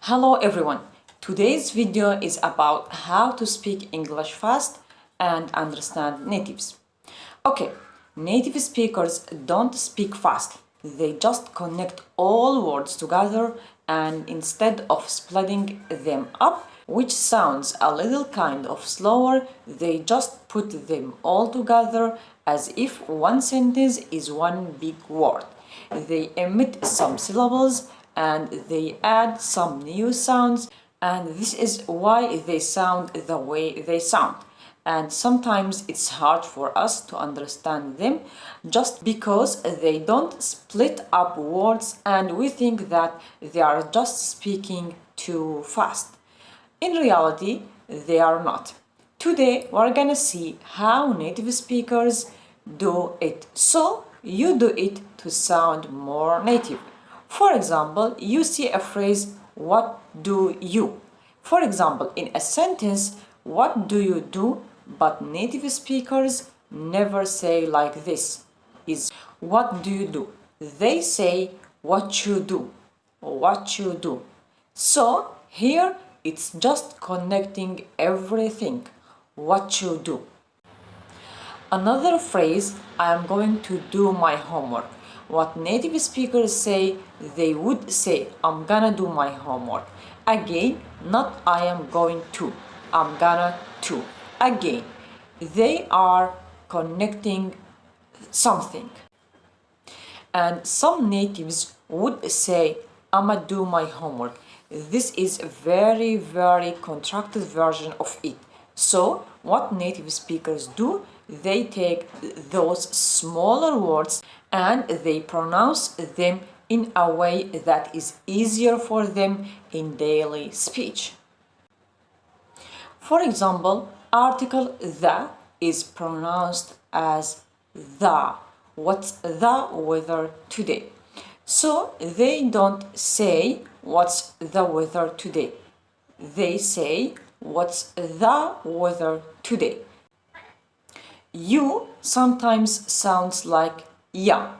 Hello everyone! Today's video is about how to speak English fast and understand natives. Okay, native speakers don't speak fast. They just connect all words together and instead of splitting them up, which sounds a little kind of slower, they just put them all together as if one sentence is one big word. They omit some syllables and they add some new sounds, and this is why they sound the way they sound. And sometimes it's hard for us to understand them just because they don't split up words and we think that they are just speaking too fast. In reality, they are not. Today, we're gonna see how native speakers do it so you do it to sound more native. For example, you see a phrase, what do you? For example, in a sentence, what do you do? But native speakers never say like this, is what do you do? They say what you do, what you do. So here it's just connecting everything, what you do. Another phrase, I am going to do my homework. What native speakers say, they would say, I'm gonna do my homework. Again, not I am going to, I'm gonna to. Again, they are connecting something. And some natives would say, I'ma do my homework. This is a very, very contracted version of it. So, what native speakers do, they take those smaller words and they pronounce them in a way that is easier for them in daily speech. For example, article the is pronounced as the. What's the weather today? So they don't say what's the weather today. They say what's the weather today. You sometimes sounds like yeah.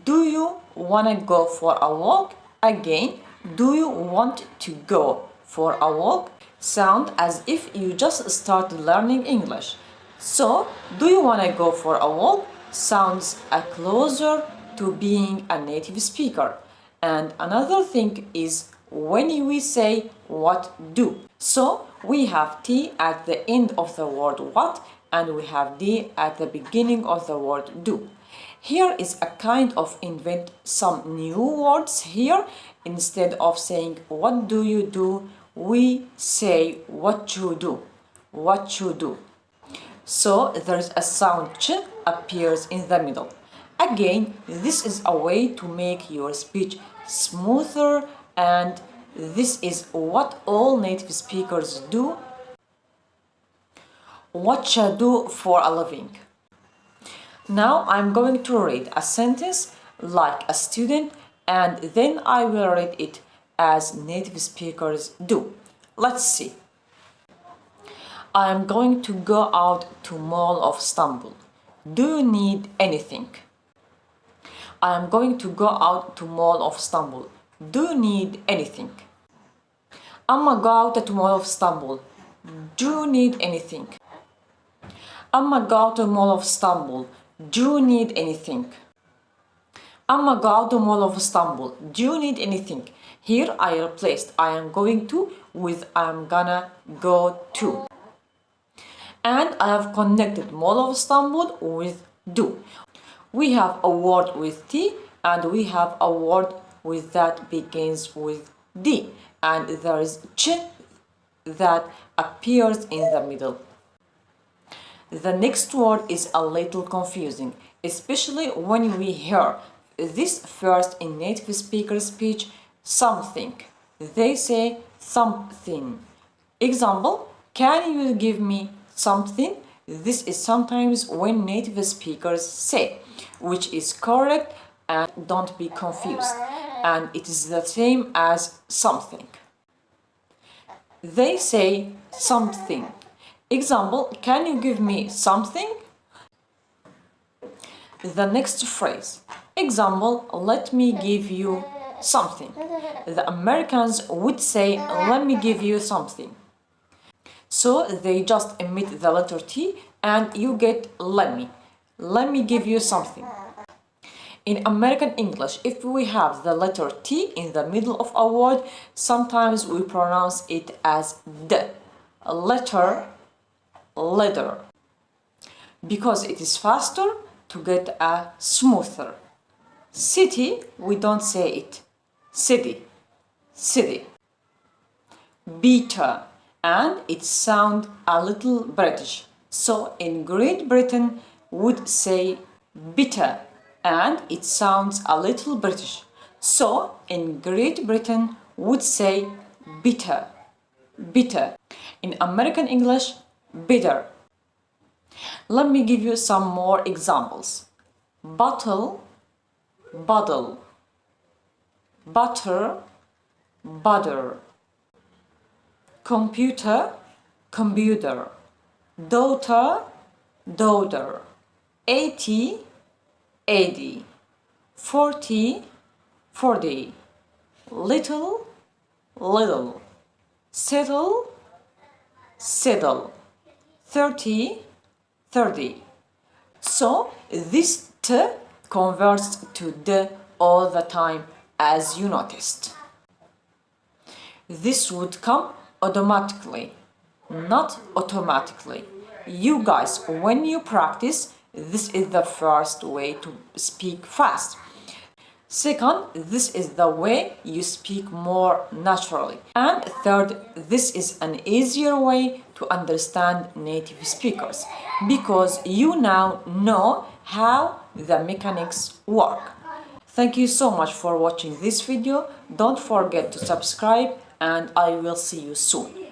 Do you wanna go for a walk? Again, do you want to go for a walk? Sound as if you just started learning English. So, do you wanna go for a walk? Sounds closer to being a native speaker. And another thing is when we say what do. So, we have T at the end of the word what and we have D at the beginning of the word do. Here is a kind of invent some new words here. Instead of saying what do you do, we say what you do, what you do. So there's a sound ch appears in the middle. Again, this is a way to make your speech smoother, and this is what all native speakers do. What you do for a living. Now I'm going to read a sentence like a student and then I will read it as native speakers do. Let's see. I am going to go out to Mall of Istanbul. Do you need anything? I am going to go out to Mall of Istanbul. Do you need anything? I'ma go out to Mall of Istanbul. Do you need anything? I'ma go out to Mall of Istanbul. Do you need anything? I'ma go out to Mall of Istanbul. Do you need anything? Here I replaced I am going to with I am gonna go to. And I have connected Mall of Istanbul with do. We have a word with T and we have a word with that begins with D. And there is ch that appears in the middle. The next word is a little confusing, especially when we hear this first in native speaker speech, something. They say something. Example, can you give me something? This is sometimes when native speakers say, which is correct, and don't be confused. And it is the same as something. They say something. Example, can you give me something? The next phrase. Example, let me give you something. The Americans would say, let me give you something. So they just emit the letter T and you get let me. Let me give you something. In American English, if we have the letter T in the middle of a word, sometimes we pronounce it as D. Letter, letter. Because it is faster to get a smoother. City, we don't say it. City, city. Beta, and it sounds a little British. So in Great Britain, would say bitter, and it sounds a little British. So in Great Britain, would say bitter, bitter. In American English, bitter. Let me give you some more examples. Bottle, bottle. Butter, butter. Computer, computer. Daughter, daughter. 80, 80. 40, 40. Little, little. Settle, settle. 30, 30. So this T converts to D all the time, as you noticed. This would come automatically, not automatically. You guys, when you practice, this is the first way to speak fast. Second, this is the way you speak more naturally. And third, this is an easier way to understand native speakers because you now know how the mechanics work. Thank you so much for watching this video. Don't forget to subscribe and I will see you soon.